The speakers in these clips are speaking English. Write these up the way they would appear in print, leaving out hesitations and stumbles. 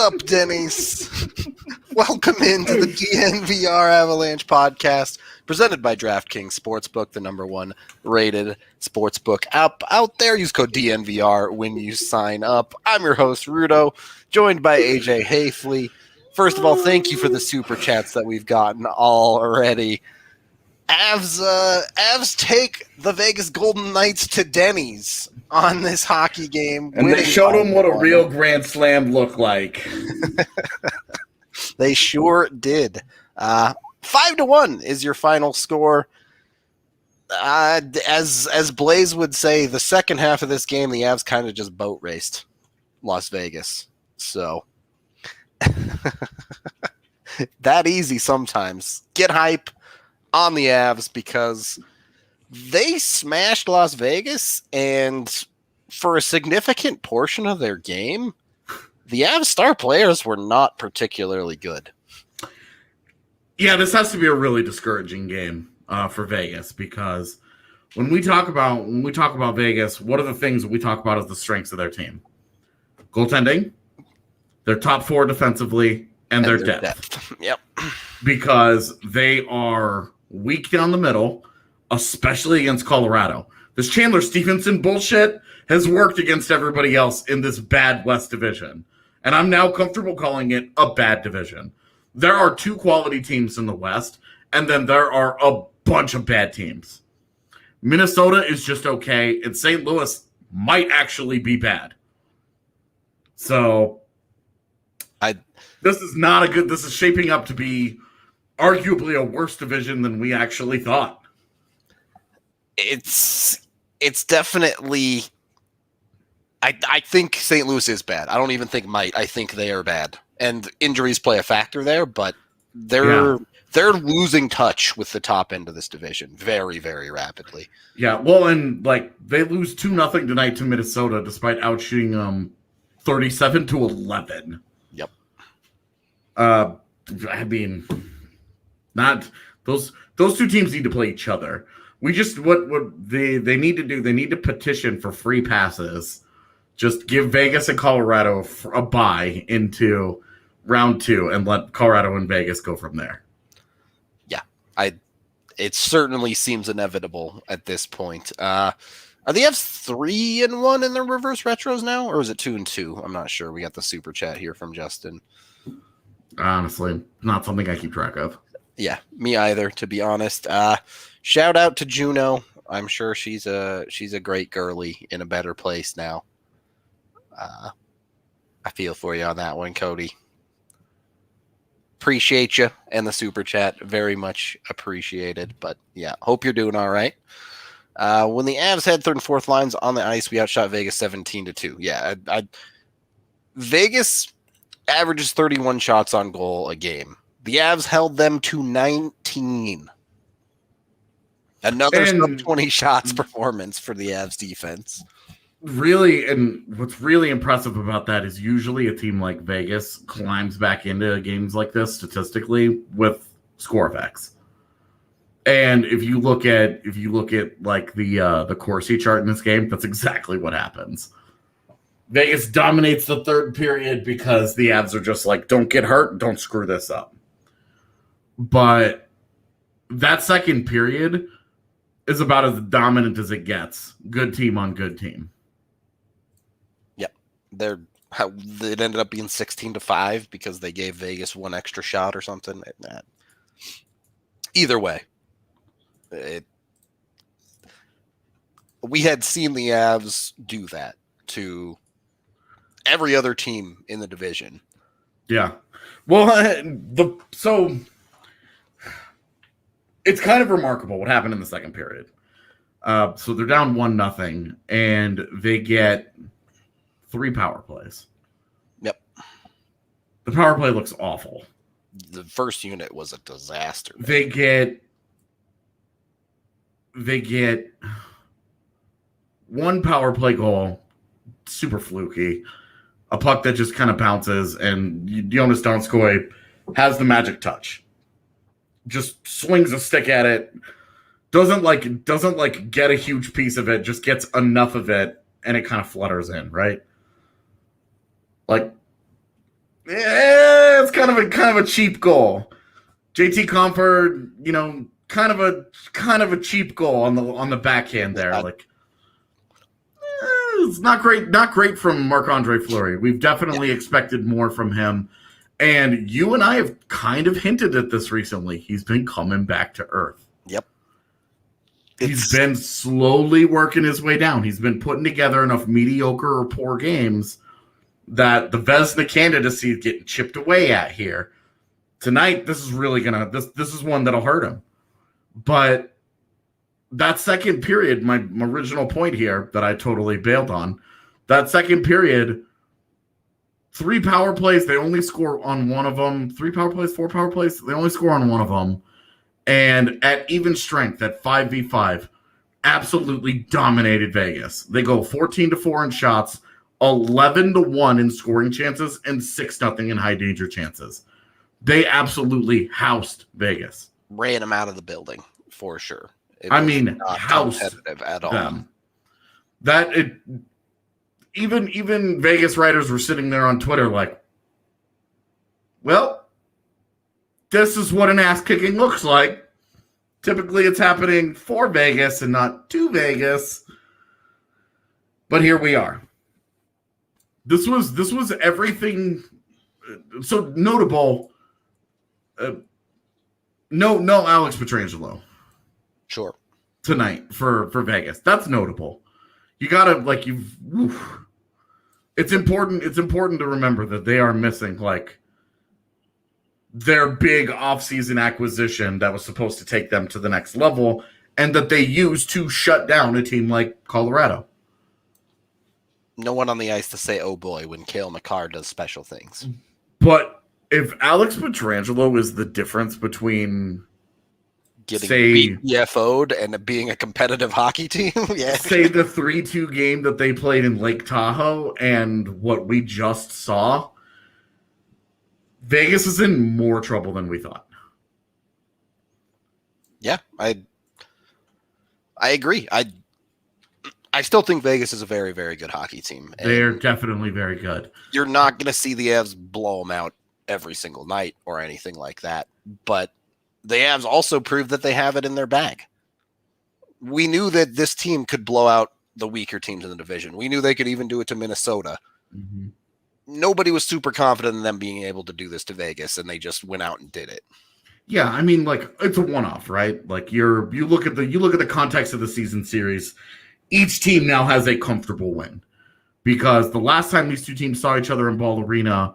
up, Denny's? Welcome into the DNVR Avalanche podcast, presented by DraftKings Sportsbook, the #1 rated sportsbook app out there. Use code DNVR when you sign up. I'm your host, Rudolph, joined by AJ Haefele. First of all, thank you for the super chats that we've gotten already. Avs take the Vegas Golden Knights to Denny's on this hockey game. And they showed them what a real Grand Slam looked like. They sure did. 5-1 is your final score. As Blaze would say, the second half of this game, the Avs kind of just boat raced Las Vegas. So that easy sometimes. Get hype on the Avs because they smashed Las Vegas, and for a significant portion of their game, the Avs star players were not particularly good. Yeah, this has to be a really discouraging game for Vegas because when we talk about Vegas, what are the things we talk about as the strengths of their team? Goaltending, their top four defensively, and their depth. Yep. Because they are weak down the middle, especially against Colorado. This Chandler Stephenson bullshit has worked against everybody else in this bad West division. And I'm now comfortable calling it a bad division. There are two quality teams in the West, and then there are a bunch of bad teams. Minnesota is just okay, and St. Louis might actually be bad. So this is not a good. This is shaping up to be arguably a worse division than we actually thought. It's definitely. I think St. Louis is bad. I don't even think might. I think they are bad, and injuries play a factor there. But they're losing touch with the top end of this division very, very rapidly. Yeah, well, and they lose 2-0 tonight to Minnesota, despite outshooting them 37-11. Yep. I mean, not those two teams need to play each other. We just what they need to do. They need to petition for free passes. Just give Vegas and Colorado a bye into round 2 and let Colorado and Vegas go from there. Yeah, it certainly seems inevitable at this point. Are the Avs 3-1 in their reverse retros now, or is it 2-2? I'm not sure. We got the super chat here from Justin. Honestly, not something I keep track of. Yeah, me either, to be honest. Shout out to Juno. I'm sure she's a great girly in a better place now. I feel for you on that one, Cody. Appreciate you and the super chat. Very much appreciated. But yeah, hope you're doing all right. When the Avs had third and fourth lines on the ice, we outshot Vegas 17-2. Yeah, Vegas averages 31 shots on goal a game. The Avs held them to 19. Another sub-20 shots performance for the Avs defense. Really, and what's really impressive about that is usually a team like Vegas climbs back into games like this statistically with score effects. And if you look at like the Corsi chart in this game, that's exactly what happens. Vegas dominates the third period because the Avs are just like, don't get hurt, don't screw this up. But that second period is about as dominant as it gets. Good team on good team. Yep. It ended up being 16-5 because they gave Vegas one extra shot or something. Either way, we had seen the Avs do that to every other team in the division. Yeah. Well, so it's kind of remarkable what happened in the second period. So they're down 1-0, and they get 3 power plays. Yep. The power play looks awful. The first unit was a disaster. They get one power play goal, super fluky. A puck that just kind of bounces, and Jonas Donskoy has the magic touch. Just swings a stick at it. Doesn't get a huge piece of it, just gets enough of it, and it kind of flutters in, right? Like, it's kind of a cheap goal. JT Compher, kind of a cheap goal on the backhand there. It's not great from Marc-Andre Fleury. We've definitely expected more from him. And you and I have kind of hinted at this recently. He's been coming back to earth. Yep. He's been slowly working his way down. He's been putting together enough mediocre or poor games that the Vezina candidacy is getting chipped away at here. Tonight, this is really this is one that'll hurt him. But that second period, my original point here that I totally bailed on, that second period, 3 power plays, they only score on one of them. 3 power plays, 4 power plays, they only score on one of them. And at even strength, at 5v5, absolutely dominated Vegas. They go 14-4 in shots, 11-1 in scoring chances, and 6-0 in high danger chances. They absolutely housed Vegas. Ran them out of the building, for sure. Housed competitive at all. Them. Even Vegas writers were sitting there on Twitter like, well, this is what an ass kicking looks like. Typically it's happening for Vegas and not to Vegas. But here we are. This was everything so notable. No Alex Pietrangelo. Sure. Tonight for Vegas. That's notable. You gotta it's important to remember that they are missing their big offseason acquisition that was supposed to take them to the next level and that they used to shut down a team like Colorado. No one on the ice to say, oh boy, when Cale Makar does special things. But if Alex Pietrangelo is the difference between getting BFO'd and being a competitive hockey team, say the 3-2 game that they played in Lake Tahoe and what we just saw, Vegas is in more trouble than we thought. Yeah, I agree. I still think Vegas is a very, very good hockey team. They're definitely very good. You're not going to see the Avs blow them out every single night or anything like that. But the Avs also proved that they have it in their bag. We knew that this team could blow out the weaker teams in the division. We knew they could even do it to Minnesota. Mm-hmm. Nobody was super confident in them being able to do this to Vegas, and they just went out and did it. Yeah, it's a one-off, right? You look at the context of the season series. Each team now has a comfortable win because the last time these two teams saw each other in Ball Arena,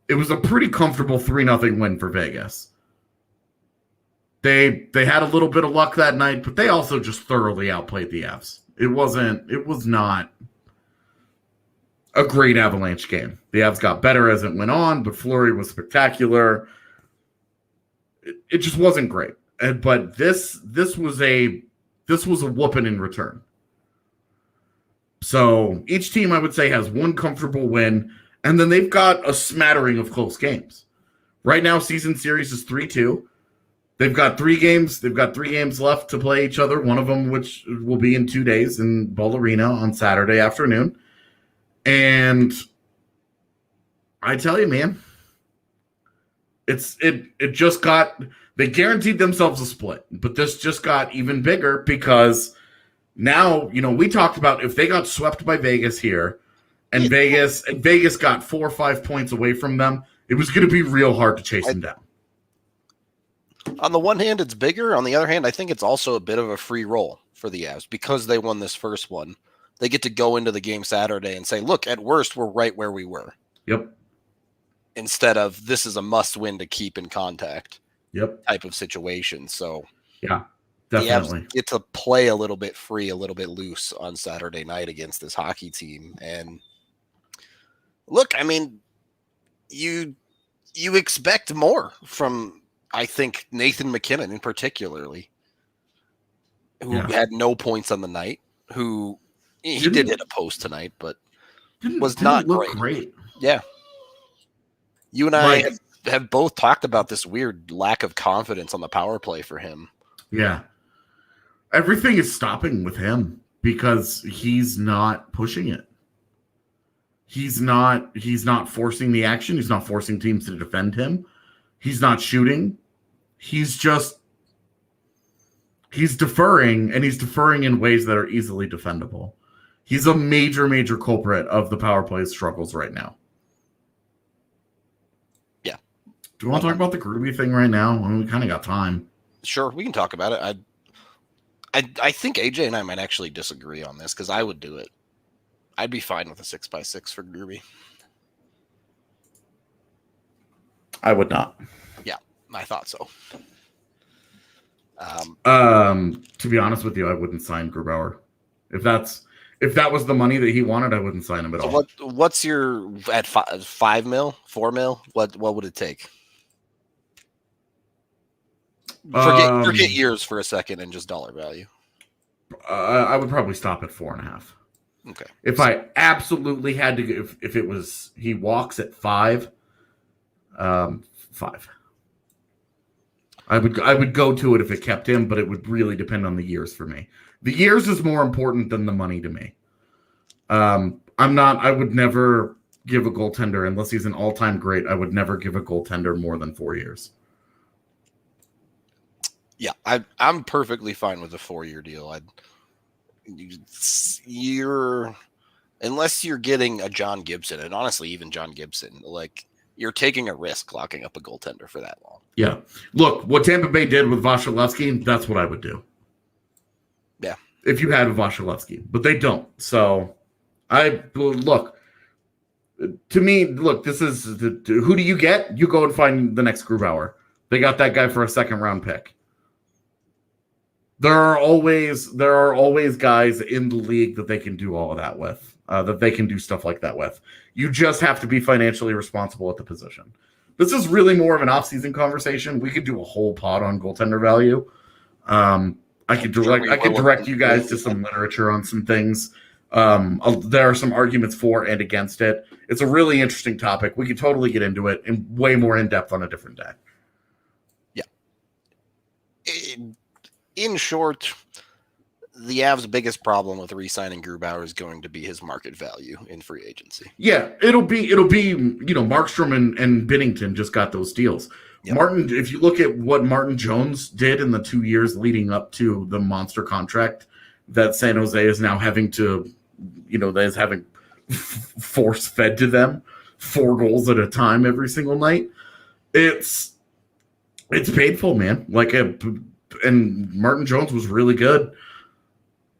it was a pretty comfortable 3-0 win for Vegas. They had a little bit of luck that night, but they also just thoroughly outplayed the Avs. It was not a great Avalanche game. The Avs got better as it went on, but Fleury was spectacular. It just wasn't great. But this was a whooping in return. So each team, I would say, has one comfortable win, and then they've got a smattering of close games. Right now, season series is 3-2. They've got 3 games. They've got 3 games left to play each other. One of them, which will be in 2 days in Ball Arena on Saturday afternoon. And I tell you, man, it just got. They guaranteed themselves a split, but this just got even bigger because now we talked about if they got swept by Vegas here, and Vegas got 4 or 5 points away from them, it was going to be real hard to chase them down. On the one hand, it's bigger. On the other hand, I think it's also a bit of a free roll for the Avs because they won this first one. They get to go into the game Saturday and say, look, at worst, we're right where we were. Yep. Instead of this is a must win to keep in contact. Yep. Type of situation. So yeah, definitely. The Avs get to play a little bit free, a little bit loose on Saturday night against this hockey team. And look, you expect more from, I think, Nathan McKinnon in particularly, who had no points on the night, who he did hit a post tonight, but was not great. Yeah. You and I have both talked about this weird lack of confidence on the power play for him. Yeah. Everything is stopping with him because he's not pushing it. He's not forcing the action. He's not forcing teams to defend him. He's not shooting. He's deferring, and he's deferring in ways that are easily defendable. He's a major, major culprit of the power play struggles right now. Yeah. Do you want to talk about the Gruby thing right now? I mean, we kind of got time. Sure, we can talk about it. I think AJ and I might actually disagree on this because I would do it. I'd be fine with a 6x6 for Gruby. I would not. Yeah, I thought so. To be honest with you, I wouldn't sign Grubauer. If that was the money that he wanted, I wouldn't sign him at all. What's your at 5 mil, 4 mil? What would it take? Forget years for a second and just dollar value. I would probably stop at 4.5. Okay. If I absolutely had to, if it was he walks at 5, 5. I would go to it if it kept him, but it would really depend on the years for me. The years is more important than the money to me. I would never give a goaltender, unless he's an all-time great, I would never give a goaltender more than 4 years. Yeah, I'm perfectly fine with a 4-year deal. Unless you're getting a John Gibson, and honestly, even John Gibson, like you're taking a risk locking up a goaltender for that long. Yeah. Look, what Tampa Bay did with Vasilevsky, that's what I would do. Yeah. If you had a Vasilevsky, but they don't. So look, to me, this is who do you get? You go and find the next Grubauer. They got that guy for a 2nd-round pick. There are always guys in the league that they can do all of that with, that they can do stuff like that with. You just have to be financially responsible at the position. This is really more of an off-season conversation. We could do a whole pod on goaltender value. I could direct you guys to some literature on some things. There are some arguments for and against it. It's a really interesting topic. We could totally get into it in way more in depth on a different day. Yeah. In short, the Avs' biggest problem with re-signing Grubauer is going to be his market value in free agency. Yeah, it'll be Markstrom and Binnington just got those deals. Yep. Martin, if you look at what Martin Jones did in the 2 years leading up to the monster contract that San Jose is now having to, that is having force fed to them 4 goals at a time every single night. It's painful, man. And Martin Jones was really good,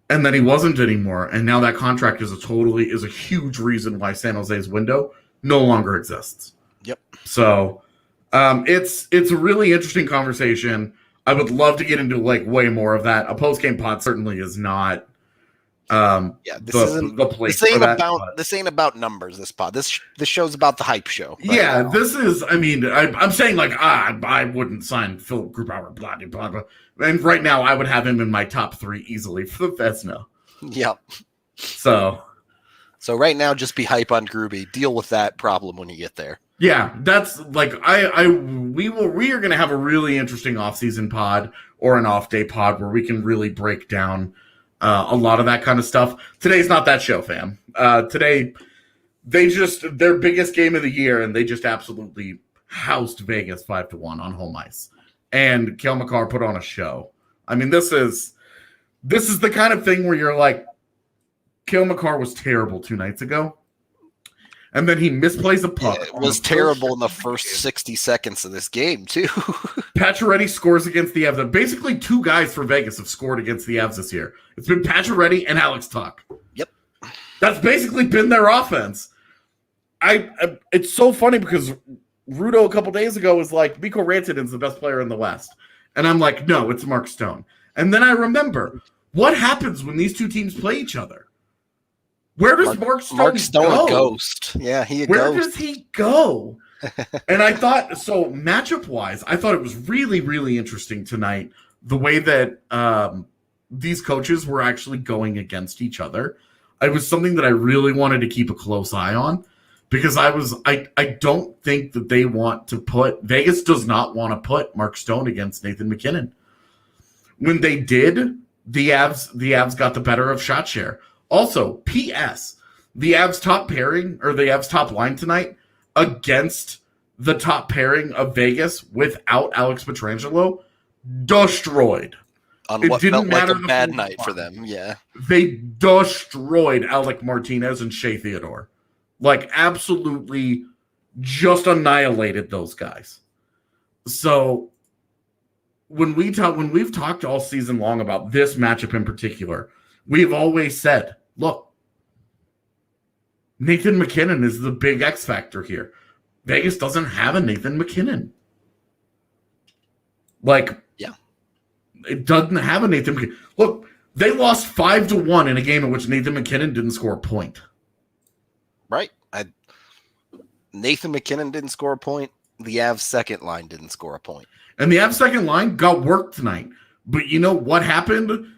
and then he wasn't anymore. And now that contract is a huge reason why San Jose's window no longer exists. Yep. So it's a really interesting conversation. I would love to get into way more of that. A post-game pod certainly is not the place for that. This ain't about numbers, this pod. This show's about the hype show. Yeah, this is, I'm saying I wouldn't sign Phil Grubauer, blah, blah, blah. And right now I would have him in my top 3 easily for the Vezina. Yep. So right now just be hype on Gruby. Deal with that problem when you get there. Yeah, that's we are going to have a really interesting offseason pod or an off day pod where we can really break down a lot of that kind of stuff. Today's not that show, fam. Today, their biggest game of the year, and they just absolutely housed Vegas 5-1 on home ice. And Cale Makar put on a show. This is the kind of thing where you're like, Cale Makar was terrible 2 nights ago. And then he misplays a puck. It was terrible in the first 60 seconds of this game, too. Pacioretty scores against the Avs. Basically, 2 guys for Vegas have scored against the Avs this year. It's been Pacioretty and Alex Tuch. Yep. That's basically been their offense. It's so funny because Rudo a couple days ago was like, Mikko Rantanen's the best player in the West. And I'm like, no, it's Mark Stone. And then I remember, what happens when these 2 teams play each other? Where does Mark Stone go? A ghost. Yeah, Where does he go? And I thought, so matchup-wise, I thought it was really, really interesting tonight, the way that these coaches were actually going against each other. It was something that I really wanted to keep a close eye on, because I don't think that they want to Vegas does not want to put Mark Stone against Nathan McKinnon. When they did, the Avs got the better of shot share. Also, P.S., the Avs top pairing or the Avs top line tonight against the top pairing of Vegas without Alex Pietrangelo destroyed. On It what didn't felt like matter a the bad fourth night for line. them, yeah. They destroyed Alec Martinez and Shea Theodore. Like, absolutely just annihilated those guys. So when we've talked all season long about this matchup in particular, we've always said, look, Nathan MacKinnon is the big X factor here. Vegas doesn't have a Nathan MacKinnon. Like, yeah, it doesn't have a Nathan MacKinnon. Look, they lost 5-1 in a game in which Nathan MacKinnon didn't score a point. Right. Nathan MacKinnon didn't score a point. The Avs second line didn't score a point. And the Avs second line got worked tonight. But you know what happened?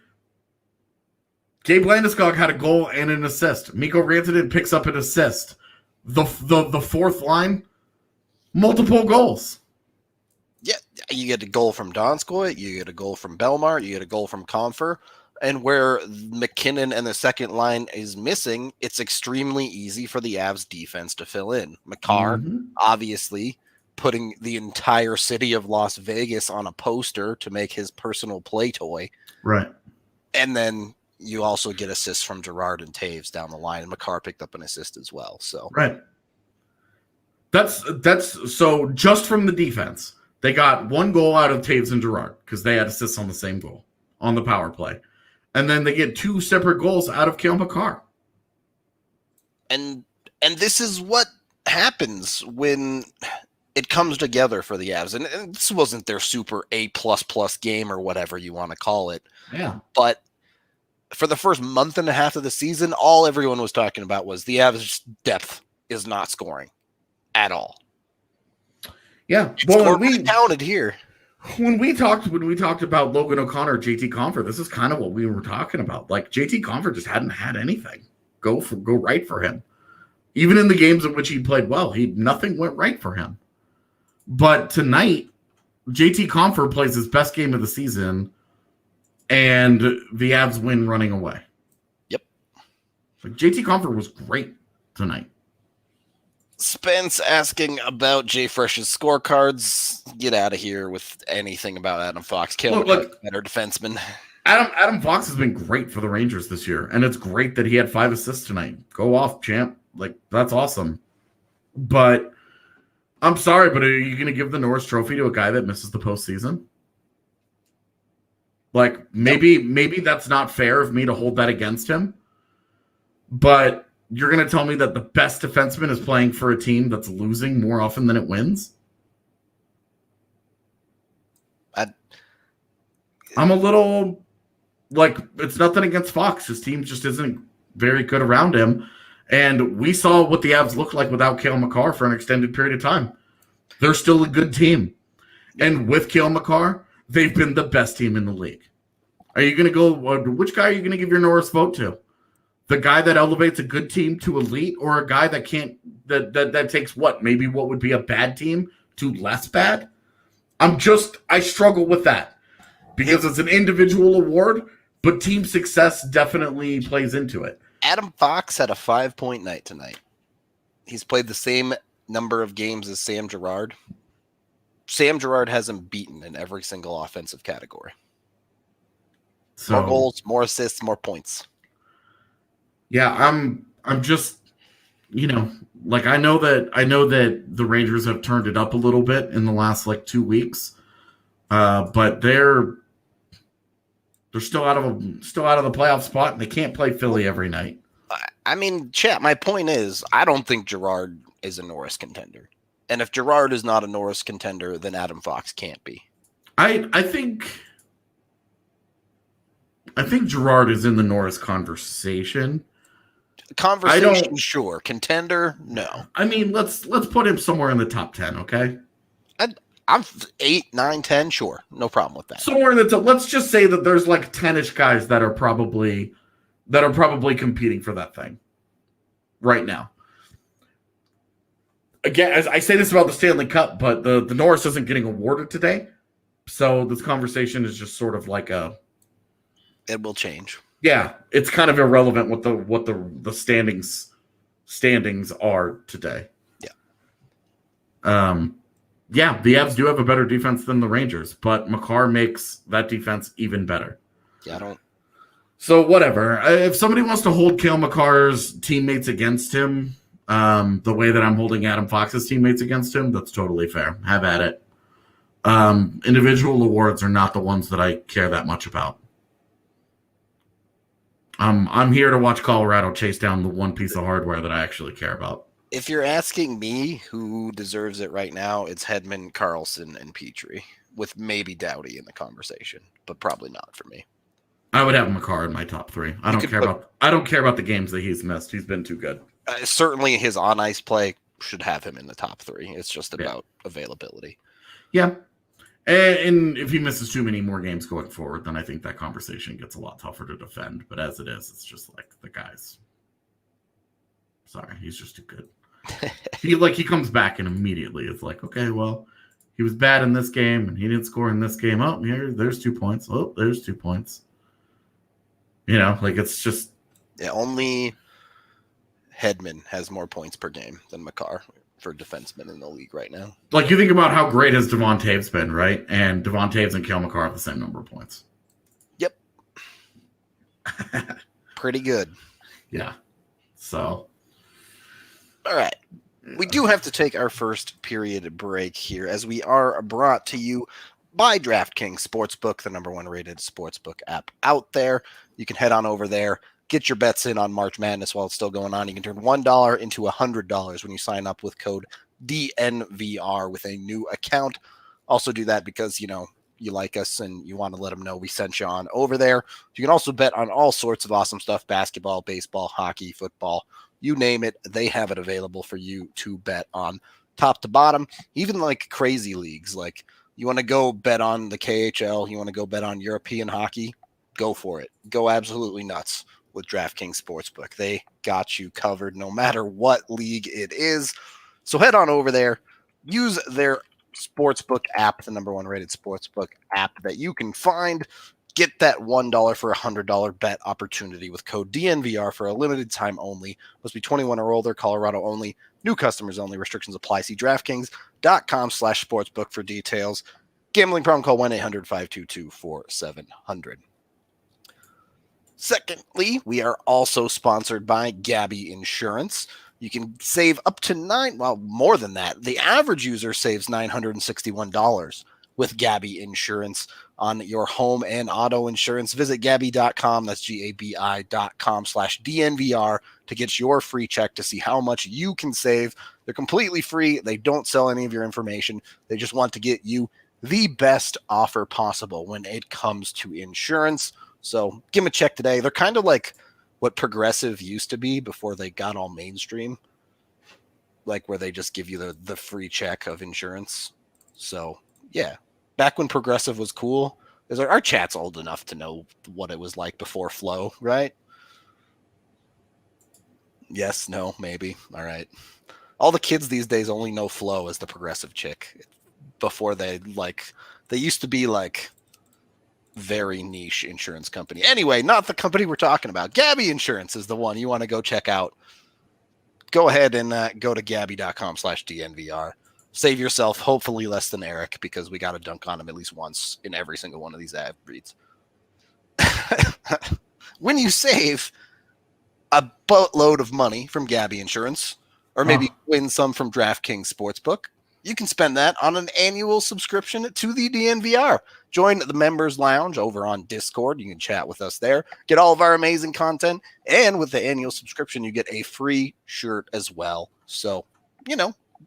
Gabe Landeskog had a goal and an assist. Mikko Rantanen picks up an assist. The fourth line, multiple goals. Yeah, you get a goal from Donskoy, you get a goal from Belmar, you get a goal from Compher, and where MacKinnon and the second line is missing, it's extremely easy for the Avs defense to fill in. Makar, obviously, putting the entire city of Las Vegas on a poster to make his personal play toy. Right. And then you also get assists from Girard and Taves down the line, and Makar picked up an assist as well. So right. That's so just from the defense, they got one goal out of Taves and Girard because they had assists on the same goal on the power play. And then they get two separate goals out of Cale Makar. And this is what happens when it comes together for the Avs. And this wasn't their super A++ game or whatever you want to call it. Yeah. But for the first month and a half of the season, all everyone was talking about was the Avs' depth is not scoring at all. Yeah. Well, we counted here. When we talked about Logan O'Connor, JT Compher, this is kind of what we were talking about. Like, JT Compher just hadn't had anything go right for him. Even in the games in which he played well, nothing went right for him. But tonight, JT Compher plays his best game of the season, and the Avs win running away. Yep. Like, JT Compher was great tonight. Spence asking about Jay Fresh's scorecards. Get out of here with anything about Adam Fox. Kill better defenseman. Adam Fox has been great for the Rangers this year, and it's great that he had 5 assists tonight. Go off, champ. Like, that's awesome. But I'm sorry, but are you going to give the Norris Trophy to a guy that misses the postseason? Like, maybe that's not fair of me to hold that against him. But you're going to tell me that the best defenseman is playing for a team that's losing more often than it wins? I'm a little, like, it's nothing against Fox. His team just isn't very good around him. And we saw what the Avs looked like without Cale Makar for an extended period of time. They're still a good team. And with Cale Makar, they've been the best team in the league. Are you going to go, which guy are you going to give your Norris vote to? The guy that elevates a good team to elite, or a guy that can't, that takes maybe what would be a bad team to less bad? I struggle with that because it's an individual award, but team success definitely plays into it. Adam Fox had a 5-point night tonight. He's played the same number of games as Sam Girard. Sam Girard has him beaten in every single offensive category. So, more goals, more assists, more points. Yeah, I'm just, like, I know that the Rangers have turned it up a little bit in the last 2 weeks, but they're still out of the playoff spot, and they can't play Philly every night. I mean, chat. My point is, I don't think Girard is a Norris contender, and if Girard is not a Norris contender, then Adam Fox can't be. I think Girard is in the Norris conversation. Conversation, sure. Contender, no. I mean, let's put him somewhere in the top 10, okay? I'm 8, 9, 10, sure. No problem with that. Somewhere in the top. Let's just say that there's 10-ish guys that are probably competing for that thing right now. Again, as I say this about the Stanley Cup, but the Norris isn't getting awarded today. So this conversation is just sort of like it will change. Yeah, it's kind of irrelevant what the standings standings are today. Yeah. Yeah, the Avs do have a better defense than the Rangers, but Makar makes that defense even better. Yeah, I don't. So whatever. If somebody wants to hold Cale Makar's teammates against him, the way that I'm holding Adam Fox's teammates against him, that's totally fair. Have at it. Individual awards are not the ones that I care that much about. I'm here to watch Colorado chase down the one piece of hardware that I actually care about. If you're asking me who deserves it right now, it's Hedman, Carlson, and Petrie, with maybe Doughty in the conversation, but probably not for me. I would have Makar in my top 3. I don't care about the games that he's missed. He's been too good. Certainly his on ice play should have him in the top 3. It's just about availability. Yeah. And if he misses too many more games going forward, then I think that conversation gets a lot tougher to defend. But as it is, it's just like the guy's. Sorry, he's just too good. He comes back and immediately it's like, okay, well, he was bad in this game and he didn't score in this game. Oh, there's 2 points. Oh, there's 2 points. It's just. Yeah, only Hedman has more points per game than Makar for defensemen in the league right now. Like, you think about how great has Devon Taves been, right? And Devon Taves and Cale Makar have the same number of points. Yep. Pretty good. Yeah. So. All right. We do have to take our first period break here as we are brought to you by DraftKings Sportsbook, the number 1 rated sportsbook app out there. You can head on over there, get your bets in on March Madness while it's still going on. You can turn $1 into $100 when you sign up with code DNVR with a new account. Also do that because, you like us and you want to let them know we sent you on over there. You can also bet on all sorts of awesome stuff: basketball, baseball, hockey, football, you name it. They have it available for you to bet on top to bottom, even like crazy leagues. Like, you want to go bet on the KHL, you want to go bet on European hockey, go for it. Go absolutely nuts with DraftKings Sportsbook. They got you covered no matter what league it is. So head on over there, use their sportsbook app, the number 1 rated sportsbook app that you can find. Get that $1 for $100 bet opportunity with code DNVR for a limited time only. Must be 21 or older, Colorado only, new customers only, restrictions apply. See DraftKings.com/sportsbook for details. Gambling problem, call 1-800-522-4700. Secondly, we are also sponsored by Gabby Insurance. You can save up to more than that. The average user saves $961 with Gabby Insurance on your home and auto insurance. Visit Gabby.com. That's GABI.com/DNVR to get your free check to see how much you can save. They're completely free. They don't sell any of your information. They just want to get you the best offer possible when it comes to insurance. So give them a check today. They're kind of like what Progressive used to be before they got all mainstream, like where they just give you the free check of insurance. So yeah, back when Progressive was cool. Our chat's old enough to know what it was like before Flow, right? Yes, no, maybe. All right. All the kids these days only know Flow as the Progressive chick. Before they used to be like very niche insurance company. Anyway, not the company we're talking about. Gabby Insurance is the one you want to go check out. Go ahead and go to Gabby.com/DNVR. Save yourself, hopefully less than Eric, because we got to dunk on him at least once in every single one of these ad reads. When you save a boatload of money from Gabby Insurance, or maybe win some from DraftKings Sportsbook, you can spend that on an annual subscription to the DNVR. Join the members lounge over on Discord. You can chat with us there, get all of our amazing content, and with the annual subscription, you get a free shirt as well. So,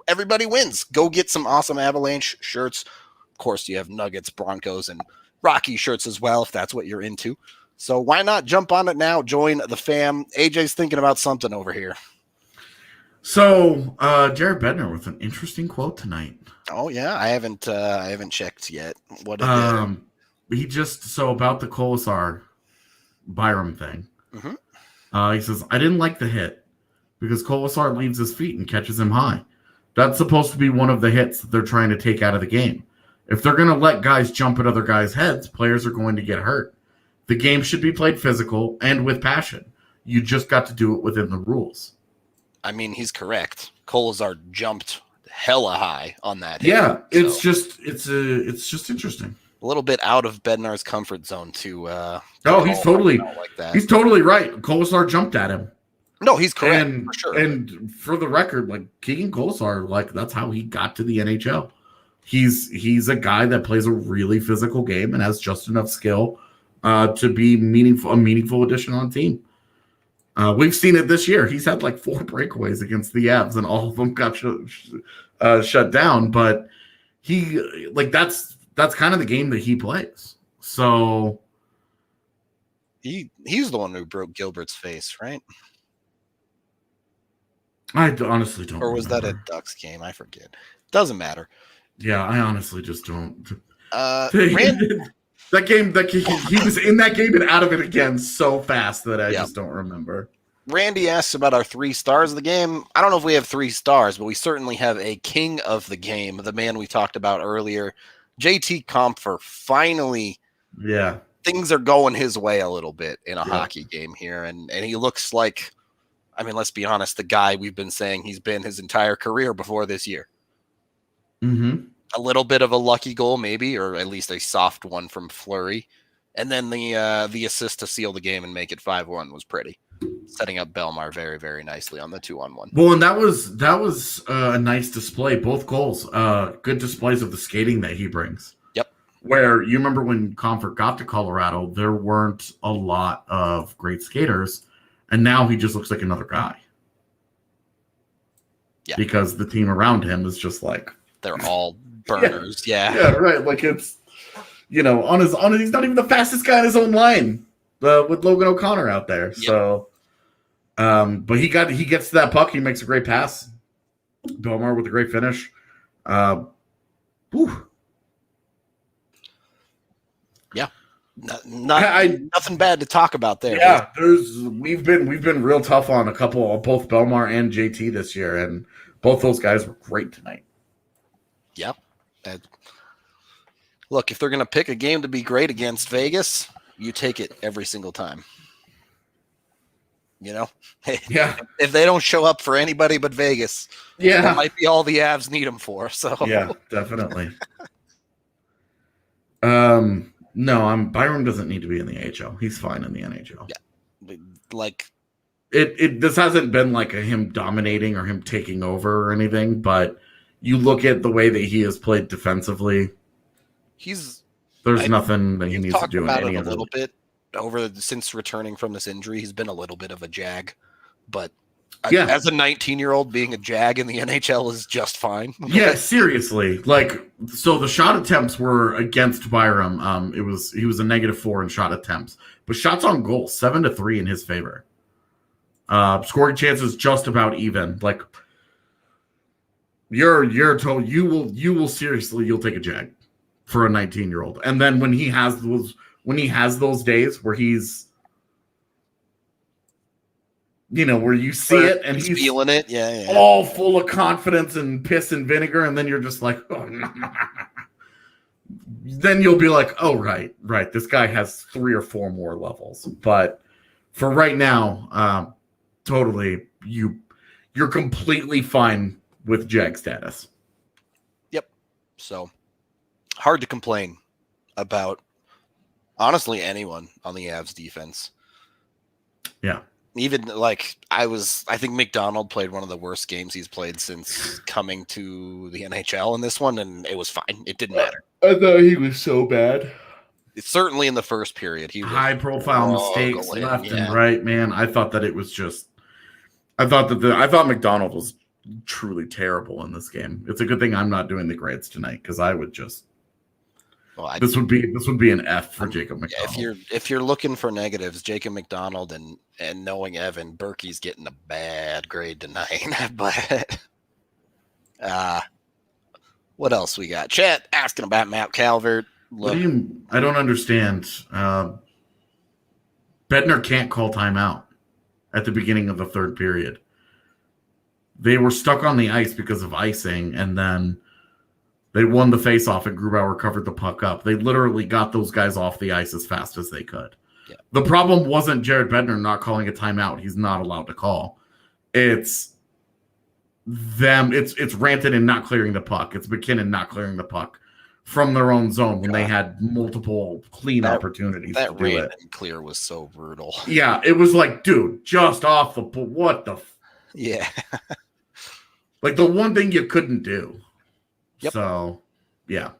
everybody wins. Go get some awesome Avalanche shirts. Of course, you have Nuggets, Broncos, and Rocky shirts as well, if that's what you're into. So why not jump on it now? Join the fam. AJ's thinking about something over here. So, Jared Bednar with an interesting quote tonight. Oh yeah, I haven't checked yet. What did he about the Kolesar Byram thing? Mm-hmm. He says, I didn't like the hit because Kolesar leaves his feet and catches him high. That's supposed to be one of the hits that they're trying to take out of the game. If they're going to let guys jump at other guys' heads, players are going to get hurt. The game should be played physical and with passion. You just got to do it within the rules. I mean, he's correct. Kolozar jumped hella high on that hit. Yeah, it's just interesting. A little bit out of Bednar's comfort zone to he's totally like that. He's totally right. Kolosar jumped at him. No, he's correct for sure. And for the record, like Keegan Kolosar, like that's how he got to the NHL. He's a guy that plays a really physical game and has just enough skill to be a meaningful addition on a team. We've seen it this year. He's had like 4 breakaways against the Avs, and all of them got shut down. But that's kind of the game that he plays. So he's the one who broke Gilbert's face, right? I honestly don't. Or was that a Ducks game? I forget. Doesn't matter. Yeah, I honestly just don't. That game, he was in that game and out of it again so fast that I just don't remember. Randy asks about our 3 stars of the game. I don't know if we have 3 stars, but we certainly have a king of the game, the man we talked about earlier, JT Compher. Finally, things are going his way a little bit in a hockey game here, and he looks like, I mean, let's be honest, the guy we've been saying he's been his entire career before this year. Mm-hmm. A little bit of a lucky goal, maybe, or at least a soft one from Fleury. And then the assist to seal the game and make it 5-1 was pretty. Setting up Bednar very, very nicely on the 2-on-1. Well, and that was a nice display. Both goals, good displays of the skating that he brings. Yep. Where you remember when Compher got to Colorado, there weren't a lot of great skaters, and now he just looks like another guy. Yeah. Because the team around him is just like they're all burners. Yeah, right. Like it's on his he's not even the fastest guy in his own line with Logan O'Connor out there. Yep. So but he gets to that puck, he makes a great pass. Bednar with a great finish. Yeah. Nothing bad to talk about there. Yeah, we've been real tough on a couple of both Bednar and JT this year, and both those guys were great tonight. Yep. Look, if they're going to pick a game to be great against Vegas, you take it every single time. Yeah. If they don't show up for anybody but Vegas, that might be all the Avs need them for. So yeah, definitely. No, Byram doesn't need to be in the AHL. He's fine in the NHL. Yeah, like this hasn't been like him dominating or him taking over or anything, but you look at the way that he has played defensively. There's nothing that he needs to do in any of it. A little bit since returning from this injury, he's been a little bit of a jag, but as a 19-year-old, being a jag in the NHL is just fine. Yeah, seriously. So the shot attempts were against Byram. He was a -4 in shot attempts, but shots on goal 7-3 in his favor. Scoring chances just about even. Like you're told you'll take a jag for a 19-year-old, and then when he has those days where he's where you see it and he's feeling it, all full of confidence and piss and vinegar, and then you're just like, oh no. Then you'll be like, oh right, this guy has 3 or 4 more levels. But for right now, totally, you're completely fine with jag status. Yep. So hard to complain about, honestly, anyone on the Avs defense. Yeah. Even I think McDonald played one of the worst games he's played since coming to the NHL in this one, and it was fine. It didn't matter. I thought he was so bad. It's certainly in the first period. He was high-profile mistakes left and right, man. I thought that it was just. I thought McDonald was truly terrible in this game. It's a good thing I'm not doing the grades tonight, because I would just. This would be an F for Jacob McDonald. Yeah, if you're looking for negatives, Jacob McDonald and knowing Evan, Berkey's getting a bad grade tonight. But what else we got? Chat asking about Matt Calvert. I don't understand. Bednar can't call timeout at the beginning of the third period. They were stuck on the ice because of icing, and then they won the faceoff, and Grubauer covered the puck up. They literally got those guys off the ice as fast as they could. Yeah. The problem wasn't Jared Bednar not calling a timeout. He's not allowed to call. It's it's Rantanen not clearing the puck. It's McKinnon not clearing the puck from their own zone when they had multiple clean opportunities to do it. That clear was so brutal. Yeah, it was like, dude, just off the what the yeah. Like the one thing you couldn't do. Yep. So, yeah.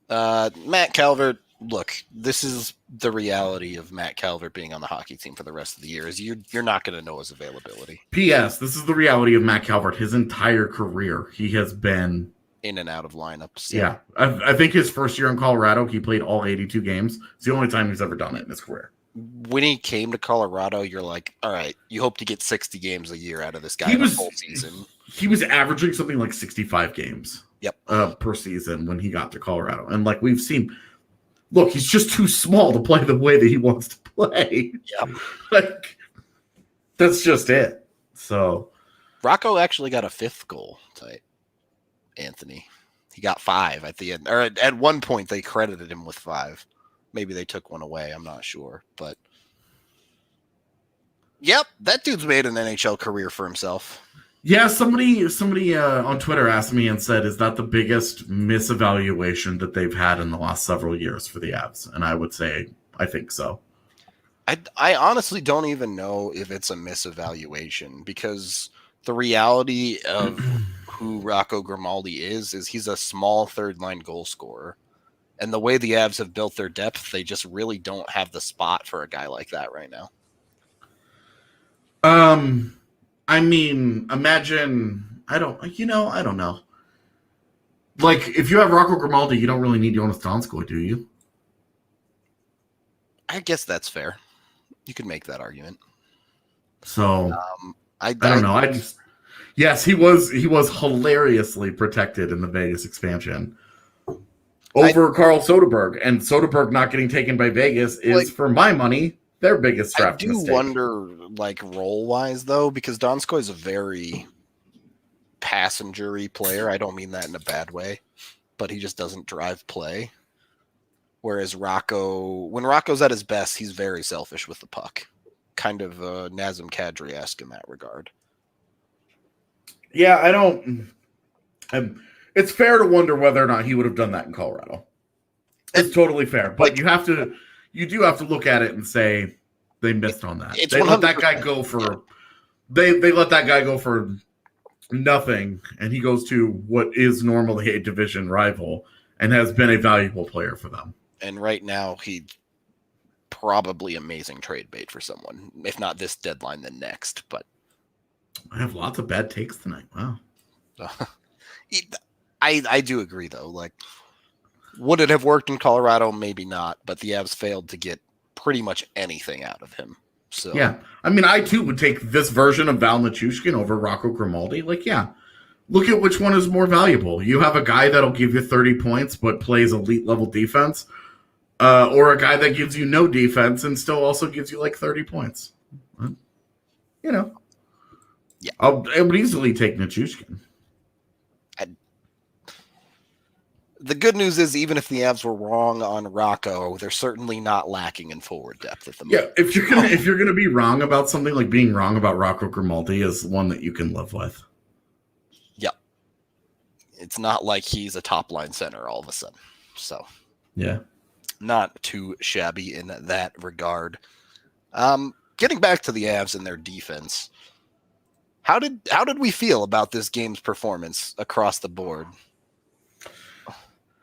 Matt Calvert, look, this is the reality of Matt Calvert being on the hockey team for the rest of the year. Is you're not going to know his availability. P.S. This is the reality of Matt Calvert. His entire career, he has been in and out of lineups. Yeah. I think his first year in Colorado, he played all 82 games. It's the only time he's ever done it in his career. When he came to Colorado, you're like, all right, you hope to get 60 games a year out of this guy in the whole season. He was averaging something like 65 games per season when he got to Colorado. And like we've seen, look, he's just too small to play the way that he wants to play. Yep. Like, that's just it. So Rocco actually got a 5th goal tonight, Anthony. He got 5 at the end. Or at one point, they credited him with 5. Maybe they took one away. I'm not sure. But, yep, that dude's made an NHL career for himself. Yeah, somebody on Twitter asked me and said, is that the biggest misevaluation that they've had in the last several years for the Avs? And I would say, I think so. I honestly don't even know if it's a misevaluation because the reality of who Rocco Grimaldi is he's a small third-line goal scorer. And the way the Avs have built their depth, they just really don't have the spot for a guy like that right now. I mean, imagine, I don't know. Like, if you have Rocco Grimaldi, you don't really need Jonas Donskoi, do you? I guess that's fair. You could make that argument. So, I don't know. Yes, he was hilariously protected in the Vegas expansion over Carl Soderberg. And Soderberg not getting taken by Vegas is, for my money, their biggest draft mistake. I do wonder, like, role-wise, though, because Donskoi is a very passenger-y player. I don't mean that in a bad way, but he just doesn't drive play. Whereas Rocco, when Rocco's at his best, he's very selfish with the puck. Kind of Nazem Kadri-esque in that regard. Yeah, it's fair to wonder whether or not he would have done that in Colorado. It's totally fair, but you do have to look at it and say they missed on that. They let that guy go for they let that guy go for nothing, and he goes to what is normally a division rival and has been a valuable player for them. And right now, he's probably amazing trade bait for someone. If not this deadline, then next. But I have lots of bad takes tonight. Wow. I do agree, though. Like, would it have worked in Colorado? Maybe not. But the Avs failed to get pretty much anything out of him. So yeah. I mean, I, too, would take this version of Val Nichushkin over Rocco Grimaldi. Like, yeah. Look at which one is more valuable. You have a guy that'll give you 30 points but plays elite-level defense, or a guy that gives you no defense and still also gives you, like, 30 points. You know. Yeah. I would easily take Nichushkin. The good news is, even if the Avs were wrong on Rocco, they're certainly not lacking in forward depth at the moment. Yeah, if you're gonna be wrong about something, like being wrong about Rocco Grimaldi is one that you can live with. Yep. It's not like he's a top line center all of a sudden. So yeah, not too shabby in that regard. Getting back to the Avs and their defense, how did we feel about this game's performance across the board?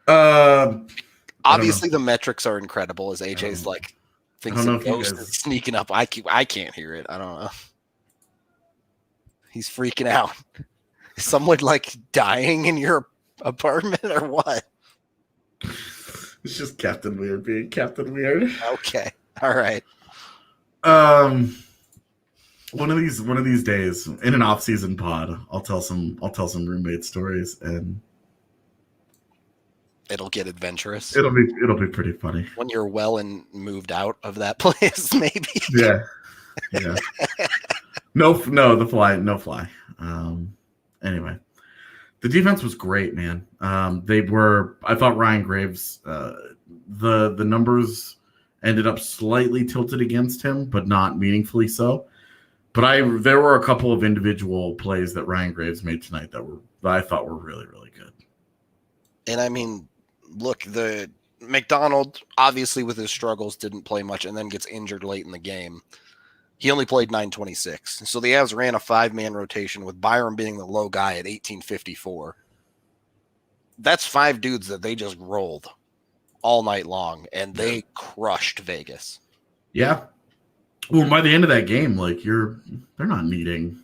Obviously, the metrics are incredible. As AJ's like thinks the ghost is sneaking up. I can't hear it. I don't know. He's freaking out. Is someone like dying in your apartment or what? It's just Captain Weird being Captain Weird. Okay, all right. One of these days in an off-season pod, I'll tell some roommate stories and. It'll get adventurous. It'll be pretty funny when you're well and moved out of that place, maybe. Yeah. No fly. Anyway, the defense was great, man. I thought Ryan Graves, the numbers ended up slightly tilted against him, but not meaningfully so. But there were a couple of individual plays that Ryan Graves made tonight that I thought were really, really good. And I mean, look, the McDonald, obviously with his struggles, didn't play much and then gets injured late in the game. He only played 9:26. So the Avs ran a 5-man rotation with Byram being the low guy at 18:54. That's 5 dudes that they just rolled all night long, and they crushed Vegas. Yeah. Well, by the end of that game, like they're not needing.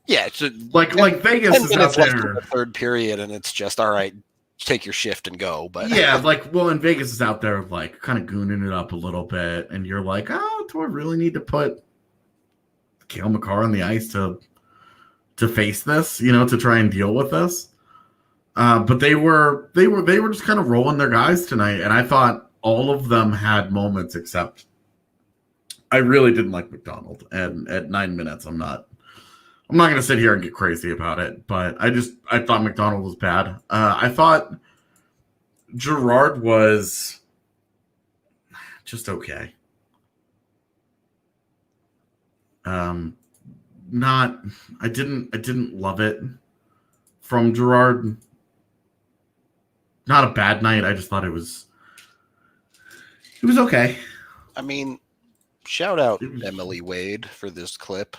Yeah, it's like Vegas is out left in there. the third period, and it's just all right. Take your shift and go. But yeah, and Vegas is out there like kind of gooning it up a little bit, and you're like, oh, do I really need to put Cale Makar on the ice to face this? To try and deal with this. But they were just kind of rolling their guys tonight, and I thought all of them had moments except I really didn't like McDonald. And at 9 minutes, I'm not going to sit here and get crazy about it, but I thought McDonald was bad. I thought Girard was just okay. I didn't love it from Girard. Not a bad night. I just thought it was okay. I mean, shout out Emily Wade for this clip,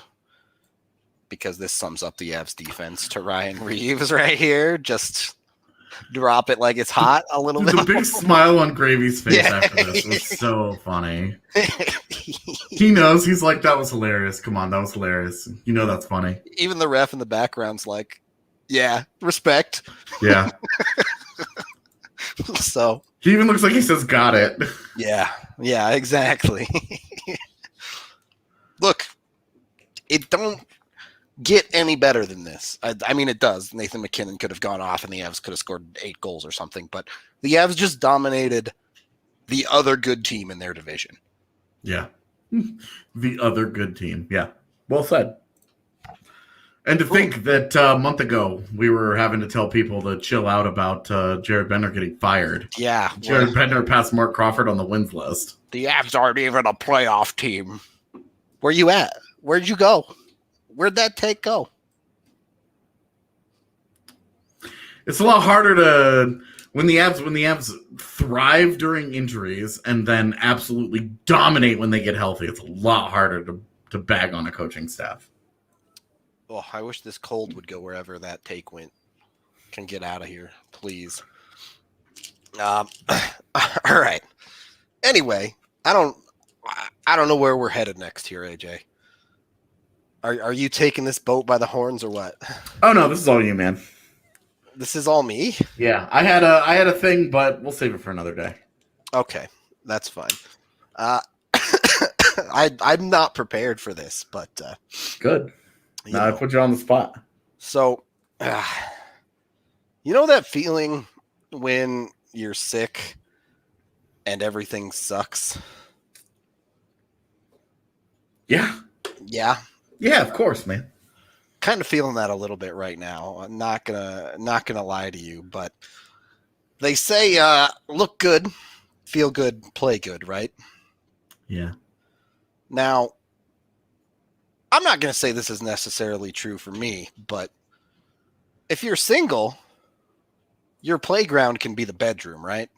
because this sums up the Avs defense to Ryan Reeves right here. Just drop it like it's hot a little bit. The big smile on Gravy's face after this was so funny. He knows. He's like, that was hilarious. Come on, that was hilarious. That's funny. Even the ref in the background's like, yeah, respect. Yeah. So he even looks like he says, got it. Yeah, exactly. Look, it don't get any better than this. I mean, it does. Nathan McKinnon could have gone off and the Avs could have scored 8 goals or something, but the Avs just dominated the other good team in their division. Yeah. The other good team. Yeah. Well said. And to think that a month ago we were having to tell people to chill out about Jared Bednar getting fired. Yeah. Jared Bednar passed Mark Crawford on the wins list. The Avs aren't even a playoff team. Where you at? Where'd you go? Where'd that take go? It's a lot harder to when the Avs thrive during injuries and then absolutely dominate when they get healthy. It's a lot harder to bag on a coaching staff. Oh, I wish this cold would go wherever that take went. Can get out of here, please. All right. Anyway, I don't know where we're headed next here, AJ. Are you taking this boat by the horns or what? Oh no, this is all you, man. This is all me? Yeah, I had a thing, but we'll save it for another day. Okay, that's fine. I'm not prepared for this, but good. Now I put you on the spot. So, you know that feeling when you're sick and everything sucks? Yeah. Yeah. Yeah, of course, man. Kind of feeling that a little bit right now. I'm not gonna lie to you, but they say look good, feel good, play good, right? Yeah. Now, I'm not going to say this is necessarily true for me, but if you're single, your playground can be the bedroom, right?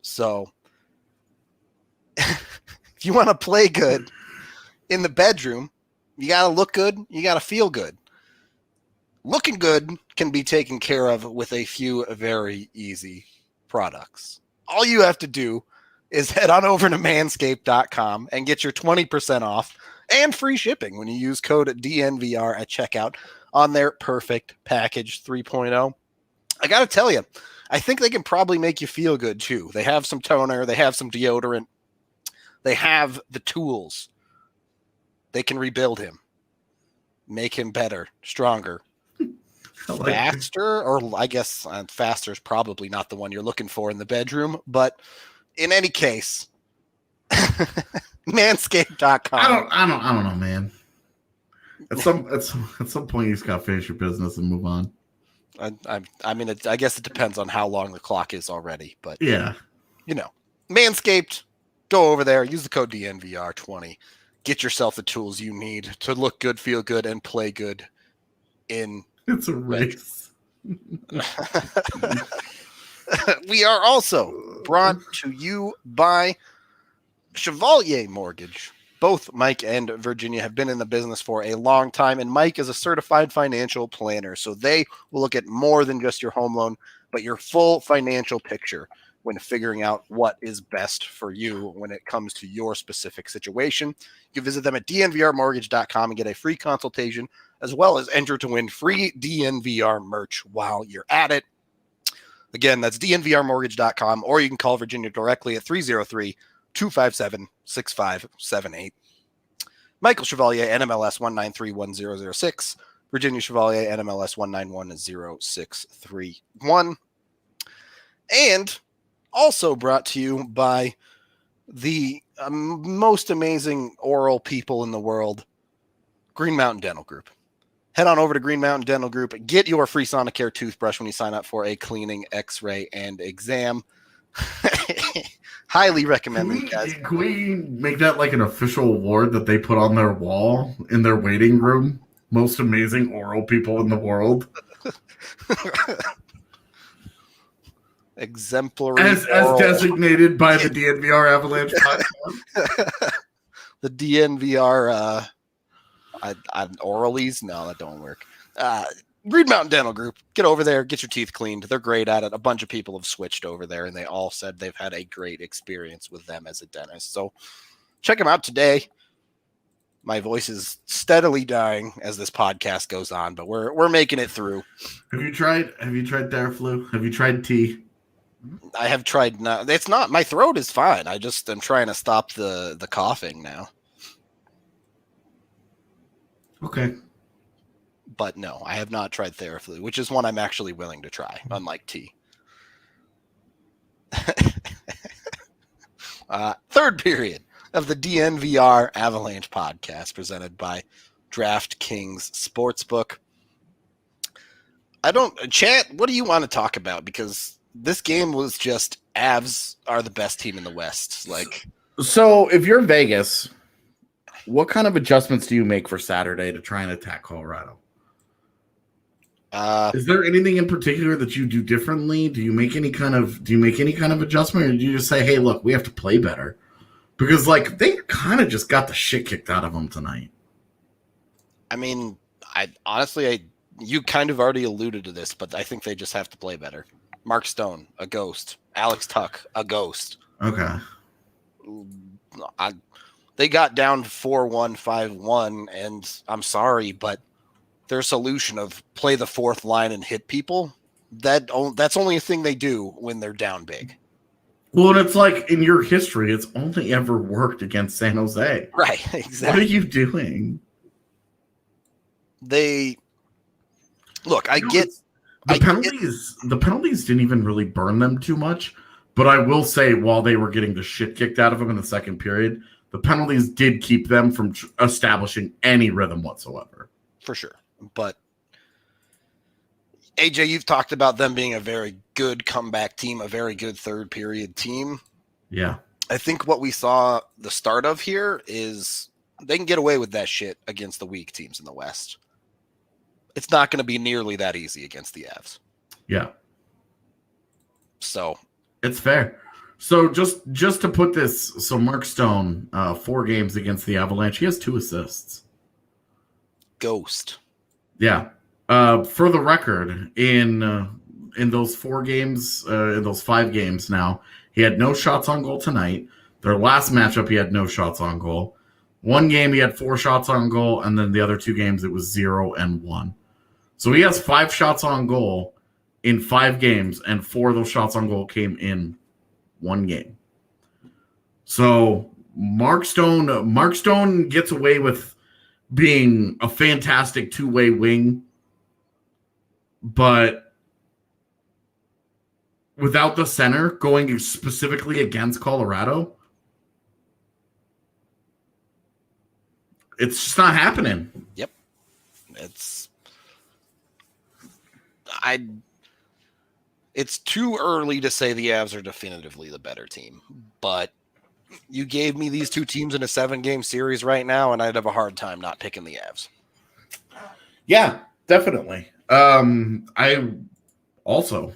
So if you want to play good in the bedroom, you got to look good, you got to feel good. Looking good can be taken care of with a few very easy products. All you have to do is head on over to manscaped.com and get your 20% off and free shipping when you use code DNVR at checkout on their Perfect Package 3.0. I got to tell you, I think they can probably make you feel good too. They have some toner, they have some deodorant, they have the tools. They can rebuild him, make him better, stronger, faster, or I guess faster is probably not the one you're looking for in the bedroom, but in any case, manscaped.com. I don't know, man. At some point, you just gotta finish your business and move on. I mean, I guess it depends on how long the clock is already, but yeah, Manscaped. Go over there, use the code DNVR20. get yourself the tools you need to look good, feel good, and play good in It's a race. We are also brought to you by Chevalier Mortgage. Both Mike and Virginia have been in the business for a long time, and Mike is a certified financial planner, so they will look at more than just your home loan, but your full financial picture when figuring out what is best for you when it comes to your specific situation. You can visit them at dnvrmortgage.com and get a free consultation, as well as enter to win free DNVR merch while you're at it. Again, that's dnvrmortgage.com, or you can call Virginia directly at 303-257-6578. Michael Chevalier, NMLS 1931006. Virginia Chevalier, NMLS 1910631. And also brought to you by the most amazing oral people in the world, Green Mountain Dental Group. Head on over to Green Mountain Dental Group. Get your free Sonicare toothbrush when you sign up for a cleaning, x-ray, and exam. Highly recommend them, guys. Can we make that like an official award that they put on their wall in their waiting room? Most amazing oral people in the world. Exemplary. As designated by the DNVR Avalanche podcast. The DNVR oralies? No, that don't work. Green Mountain Dental Group. Get over there, get your teeth cleaned. They're great at it. A bunch of people have switched over there, and they all said they've had a great experience with them as a dentist. So check them out today. My voice is steadily dying as this podcast goes on, but we're making it through. Have you tried Theraflu? Have you tried tea? I have tried. It's not. My throat is fine. I just am trying to stop the coughing now. Okay. But no, I have not tried Theraflu, which is one I'm actually willing to try, unlike tea. Third period of the DNVR Avalanche podcast presented by DraftKings Sportsbook. Chat, what do you want to talk about? Because this game was just Avs are the best team in the West. So if you're Vegas, what kind of adjustments do you make for Saturday to try and attack Colorado? Is there anything in particular that you do differently? Do you make any kind of adjustment, or do you just say, "Hey, look, we have to play better"? Because they kind of just got the shit kicked out of them tonight. I mean, you kind of already alluded to this, but I think they just have to play better. Mark Stone, a ghost. Alex Tuck, a ghost. Okay. They got down 4-1, 5-1, and I'm sorry, but their solution of play the fourth line and hit people, that's only a thing they do when they're down big. Well, and it's like in your history, it's only ever worked against San Jose. Right, exactly. What are you doing? The penalties didn't even really burn them too much, but I will say while they were getting the shit kicked out of them in the second period, the penalties did keep them from establishing any rhythm whatsoever. For sure. But AJ, you've talked about them being a very good comeback team, a very good third period team. Yeah. I think what we saw the start of here is they can get away with that shit against the weak teams in the West. It's not going to be nearly that easy against the Avs. Yeah. So it's fair. So just to put this, so Mark Stone, 4 games against the Avalanche, he has 2 assists. Ghost. Yeah. For the record, in those 4 games, in those 5 games now, he had no shots on goal tonight. Their last matchup, he had no shots on goal. One game, he had 4 shots on goal, and then the other 2 games, it was 0 and 1. So he has 5 shots on goal in 5 games, and 4 of those shots on goal came in 1 game. So Mark Stone gets away with being a fantastic 2-way wing, but without the center going specifically against Colorado, it's just not happening. Yep. It's too early to say the Avs are definitively the better team, but You gave me these two teams in a 7-game series right now, and I'd have a hard time not picking the Avs. Yeah, definitely. I also,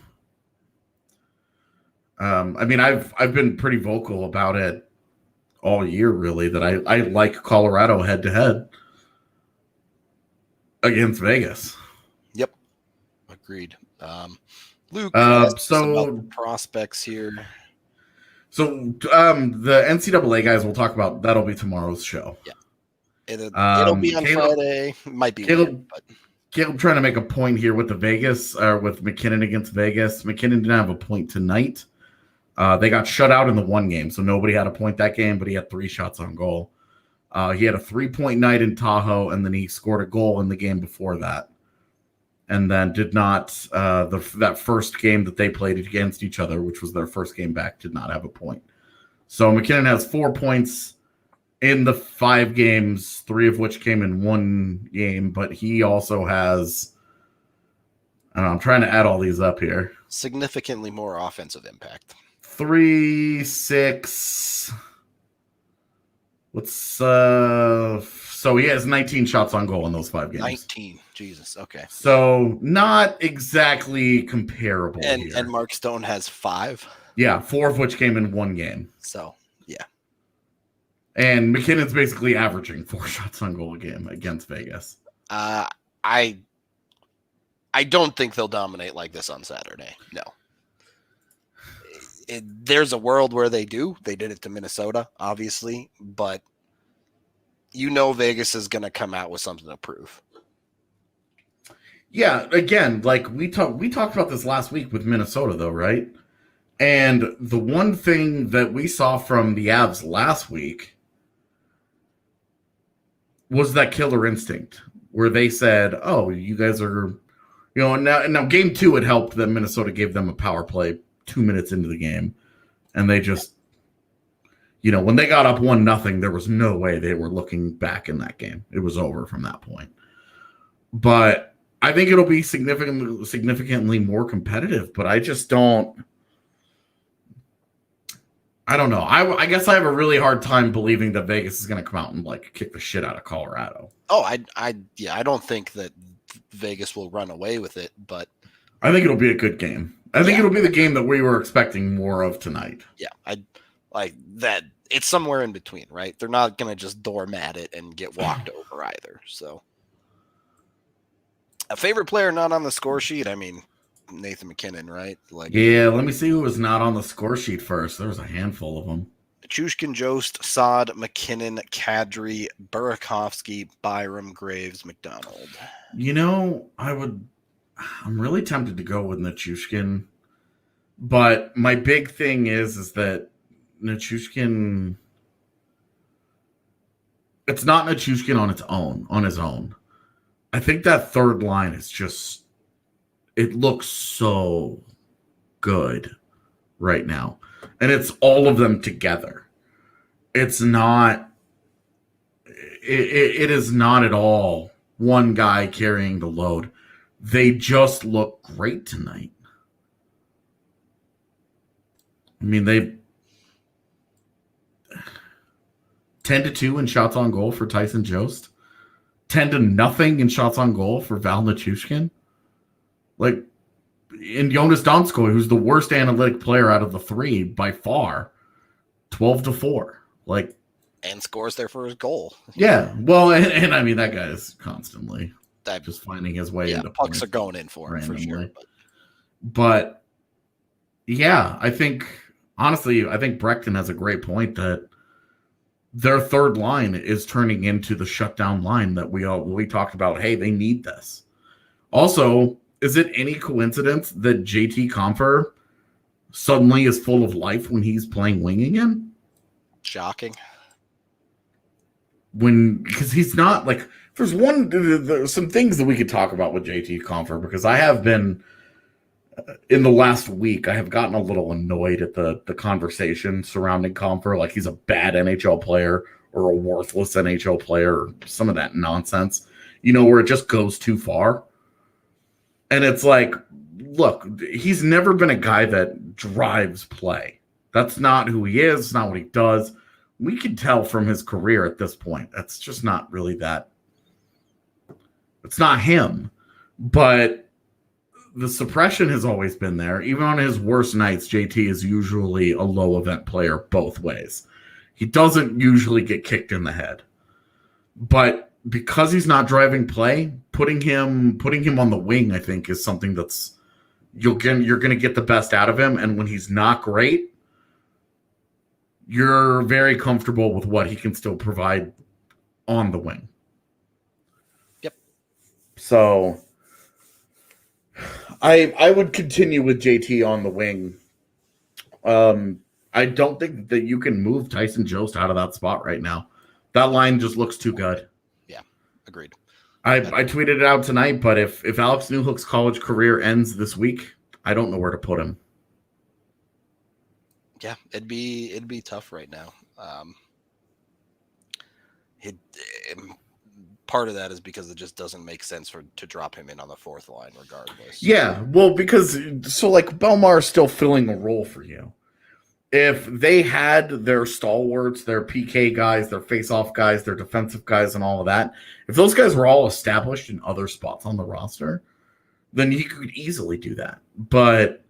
I mean, I've been pretty vocal about it all year, really, that I like Colorado head to head against Vegas. Yep, agreed. Luke, so about prospects here. So the NCAA guys we'll talk about. That'll be tomorrow's show. Yeah, it'll be on Friday. Might be weird, but Caleb trying to make a point here with the Vegas with McKinnon against Vegas. McKinnon didn't have a point tonight. They got shut out in the one game, so nobody had a point that game, but he had 3 shots on goal. He had a 3-point night in Tahoe, and then he scored a goal in the game before that. And then did not, that first game that they played against each other, which was their first game back, did not have a point. So McKinnon has 4 points in the 5 games, 3 of which came in one game, but he also has, I don't know, I'm trying to add all these up here. Significantly more offensive impact. 3, 6. So he has 19 shots on goal in those 5 games. 19. Jesus. Okay. So not exactly comparable. And Mark Stone has 5. Yeah, 4 of which came in one game. So yeah. And McKinnon's basically averaging 4 shots on goal a game against Vegas. I don't think they'll dominate like this on Saturday. No. There's a world where they do. They did it to Minnesota, obviously, but Vegas is going to come out with something to prove. Yeah, again, like we talked about this last week with Minnesota, though, right? And the one thing that we saw from the Avs last week was that killer instinct, where they said, "Oh, you guys are, now game 2 it helped that Minnesota gave them a power play 2 minutes into the game, and they just, when they got up 1-0, there was no way they were looking back in that game. It was over from that point. But I think it'll be significantly more competitive, but I just don't. I don't know. I guess I have a really hard time believing that Vegas is going to come out and kick the shit out of Colorado. Oh, I don't think that Vegas will run away with it, but I think it'll be a good game. I think it'll be the game that we were expecting more of tonight. Yeah, I like that. It's somewhere in between, right? They're not going to just doormat it and get walked over either. So, a favorite player not on the score sheet. I mean, Nathan McKinnon, right? Yeah. Let me see who was not on the score sheet first. There was a handful of them. Chushkin, Jost, Saad, McKinnon, Kadri, Burakovsky, Byram, Graves, McDonald. I'm really tempted to go with Nichushkin, but my big thing is that Nichushkin, it's not Nichushkin on his own. I think that third line is just, it looks so good right now. And it's all of them together. It's not, it is not at all one guy carrying the load. They just look great tonight. I mean, they 10-2 in shots on goal for Tyson Jost. 10-0 in shots on goal for Val Nichushkin. And Jonas Donskoy, who's the worst analytic player out of the 3 by far, 12-4. And scores their first goal. Yeah. Well, and I mean, that guy is constantly just finding his way into pucks are going in for him randomly. For sure. But yeah, honestly, I think Breckton has a great point that their third line is turning into the shutdown line that we talked about. Hey, they need this. Also, is it any coincidence that JT Compher suddenly is full of life when he's playing wing again? Shocking. Because he's not there's some things that we could talk about with JT Compher, because I have been in the last week, I have gotten a little annoyed at the conversation surrounding Compher, like he's a bad NHL player or a worthless NHL player or some of that nonsense, where it just goes too far. And it's like, look, he's never been a guy that drives play. That's not who he is. It's not what he does. we can tell from his career at this point, that's just not really that. It's not him, but the suppression has always been there. Even on his worst nights, JT is usually a low event player both ways. He doesn't usually get kicked in the head, but because he's not driving play, putting him on the wing, I think, is something that's you're going to get the best out of him. And when he's not great, you're very comfortable with what he can still provide on the wing. Yep. So I would continue with JT on the wing. I don't think that you can move Tyson Jost out of that spot right now. That line just looks too good. Yeah, agreed. I tweeted it out tonight, but if Alex Newhook's college career ends this week, I don't know where to put him. Yeah, it'd be tough right now. Part of that is because it just doesn't make sense to drop him in on the fourth line regardless. Yeah, well, because Belmar is still filling a role for you. If they had their stalwarts, their PK guys, their face-off guys, their defensive guys, and all of that, if those guys were all established in other spots on the roster, then he could easily do that. But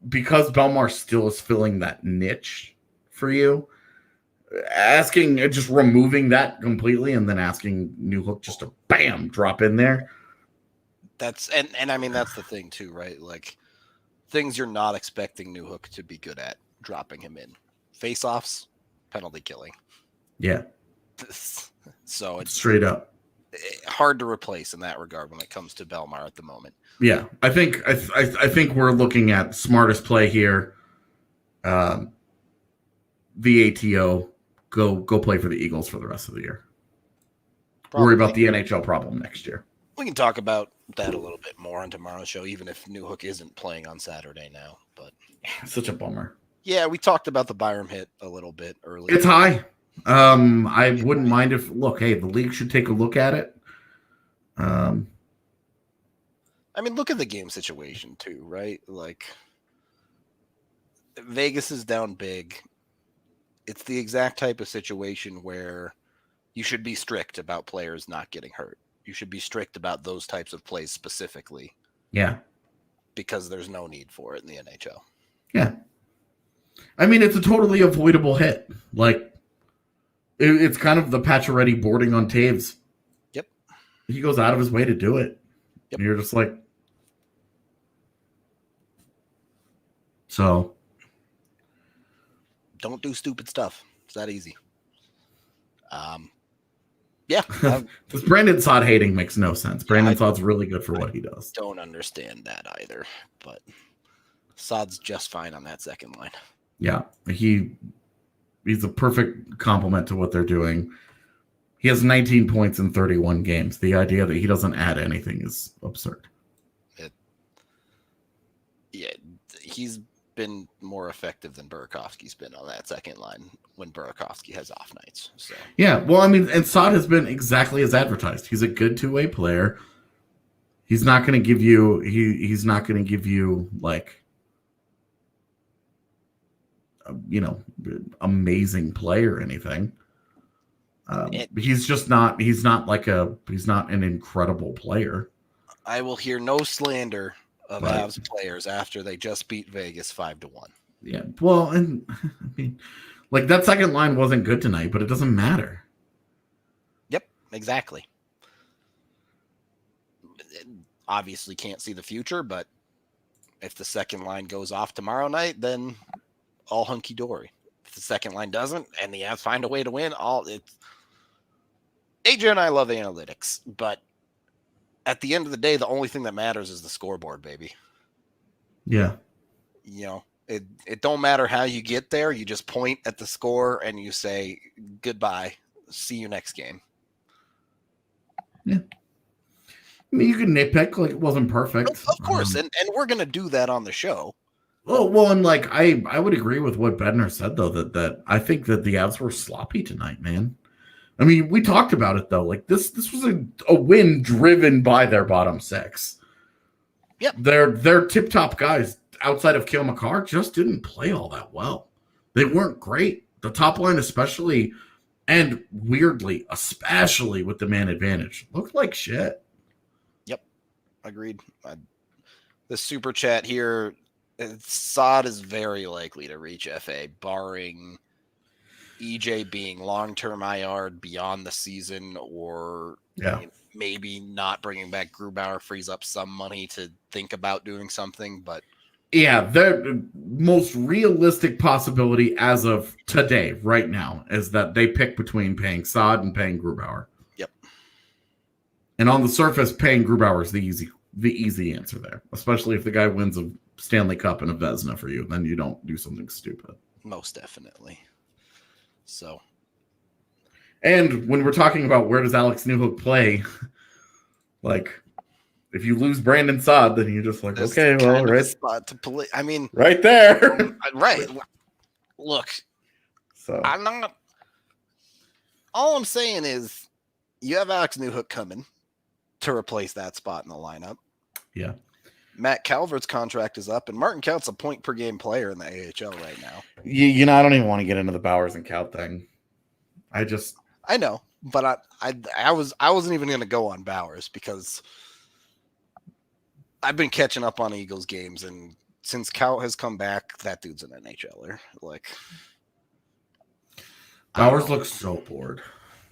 because Belmar still is filling that niche for you, just removing that completely and then asking Newhook just to bam drop in there. That's and I mean that's the thing too, right? Like things you're not expecting Newhook to be good at, dropping him in. Face-offs, penalty killing. Yeah. So it's straight up hard to replace in that regard when it comes to Belmar at the moment. Yeah, I think we're looking at smartest play here. The ATO go play for the Eagles for the rest of the year. Probably. Worry about the NHL problem next year. We can talk about that a little bit more on tomorrow's show, even if Newhook isn't playing on Saturday now. But such a bummer. Yeah, we talked about the Byram hit a little bit earlier. It's high. I wouldn't mind if the league should take a look at it. I mean, look at the game situation too, right? Like Vegas is down big. It's the exact type of situation where you should be strict about players not getting hurt. You should be strict about those types of plays specifically. Yeah. Because there's no need for it in the NHL. Yeah. I mean, it's a totally avoidable hit. Like, it's kind of the Pacioretty boarding on Taves. Yep. He goes out of his way to do it. Yep. And you're just like... So... Don't do stupid stuff. It's that easy. Yeah. This Brandon Saad hating makes no sense. Brandon Saad's really good for what he does. Don't understand that either. But Saad's just fine on that second line. Yeah. He's a perfect complement to what they're doing. He has 19 points in 31 games. The idea that he doesn't add anything is absurd. He's been more effective than Burakovsky's been on that second line when Burakovsky has off nights. So yeah, well, I mean, and Saad has been exactly as advertised. He's a good two-way player. He's not going to give you he's not going to give you like amazing play or anything. He's not an incredible player. I will hear no slander of Avs players after they just beat Vegas 5-1. Yeah, well, and I mean, like that second line wasn't good tonight, but it doesn't matter. Yep, exactly. Obviously, can't see the future, but if the second line goes off tomorrow night, then all hunky dory. If the second line doesn't, and the Avs find a way to win, AJ and I love analytics, but at the end of the day, the only thing that matters is the scoreboard, baby. Yeah. It don't matter how you get there. You just point at the score and you say, goodbye. See you next game. Yeah. I mean, you can nitpick like it wasn't perfect. Of course. And we're going to do that on the show. Well, and like I would agree with what Bednar said, though, that I think that the Avs were sloppy tonight, man. I mean, we talked about it, though. Like, this was a win driven by their bottom six. Yep. Their tip-top guys, outside of Kale McCarr, just didn't play all that well. They weren't great. the top line especially, and weirdly, especially with the man advantage, looked like shit. Yep, agreed. The super chat here, Saad is very likely to reach FA, barring EJ being long-term IR beyond the season, or maybe not bringing back Grubauer frees up some money to think about doing something. But yeah, the most realistic possibility as of today, right now, is that they pick between paying Saad and paying Grubauer. Yep. And on the surface, paying Grubauer is the easy answer there, especially if the guy wins a Stanley Cup and a Vezina for you. Then you don't do something stupid. Most definitely. So, and when we're talking about where does Alex Newhook play, like, if you lose Brandon Saad, then you're just like, there's okay, well, right spot to play. I mean, right there, right. Look, so I'm not. All I'm saying is, you have Alex Newhook coming to replace that spot in the lineup. Yeah. Matt Calvert's contract is up, and Martin Kaut's a point per game player in the AHL right now. You know, I don't even want to get into the Bowers and Kaut thing. I know, but I wasn't even going to go on Bowers because I've been catching up on Eagles games, and since Kaut has come back, that dude's an NHLer. Like, Bowers looks so bored.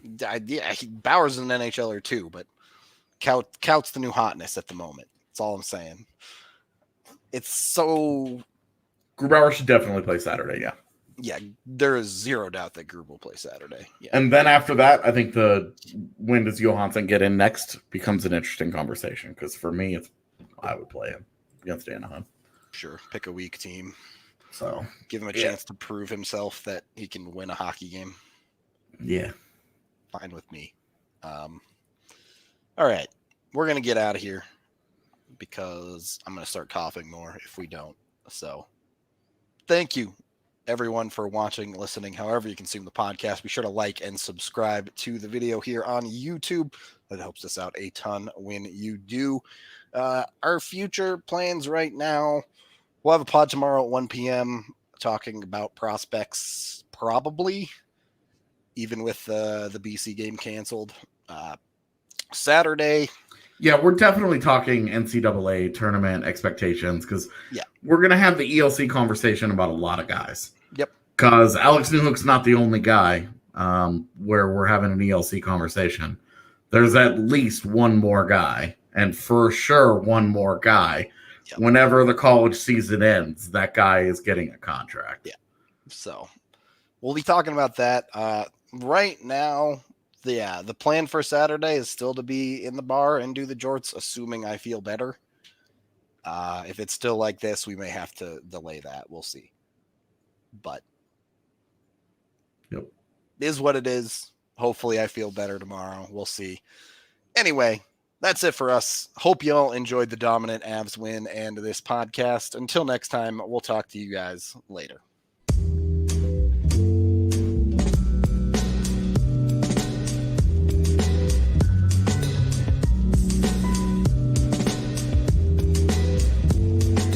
Bowers is an NHLer too, but Kaut's the new hotness at the moment. That's all I'm saying. It's so. Grubauer should definitely play Saturday, yeah. Yeah, there is zero doubt that Grub will play Saturday. Yeah. And then after that, I think the when does Johansson get in next becomes an interesting conversation, because for me, I would play him against Anaheim. Sure, pick a weak team. So give him a chance to prove himself that he can win a hockey game. Yeah. Fine with me. All right, we're going to get out of here because I'm going to start coughing more if we don't. So thank you, everyone, for watching, listening, however you consume the podcast. Be sure to like and subscribe to the video here on YouTube. That helps us out a ton when you do. Our future plans right now, we'll have a pod tomorrow at 1 p.m. talking about prospects, probably, even with the BC game canceled. Saturday. Yeah, we're definitely talking NCAA tournament expectations, because yeah, we're going to have the ELC conversation about a lot of guys. Yep. Because Alex Newhook's not the only guy where we're having an ELC conversation. There's at least one more guy, and for sure one more guy. Yep. Whenever the college season ends, that guy is getting a contract. Yeah. So we'll be talking about that. Right now, the plan for Saturday is still to be in the bar and do the jorts, assuming I feel better. If it's still like this, we may have to delay that. We'll see. But yep, it is what it is. Hopefully I feel better tomorrow. We'll see. Anyway, that's it for us. Hope you all enjoyed the dominant Avs win and this podcast. Until next time, we'll talk to you guys later.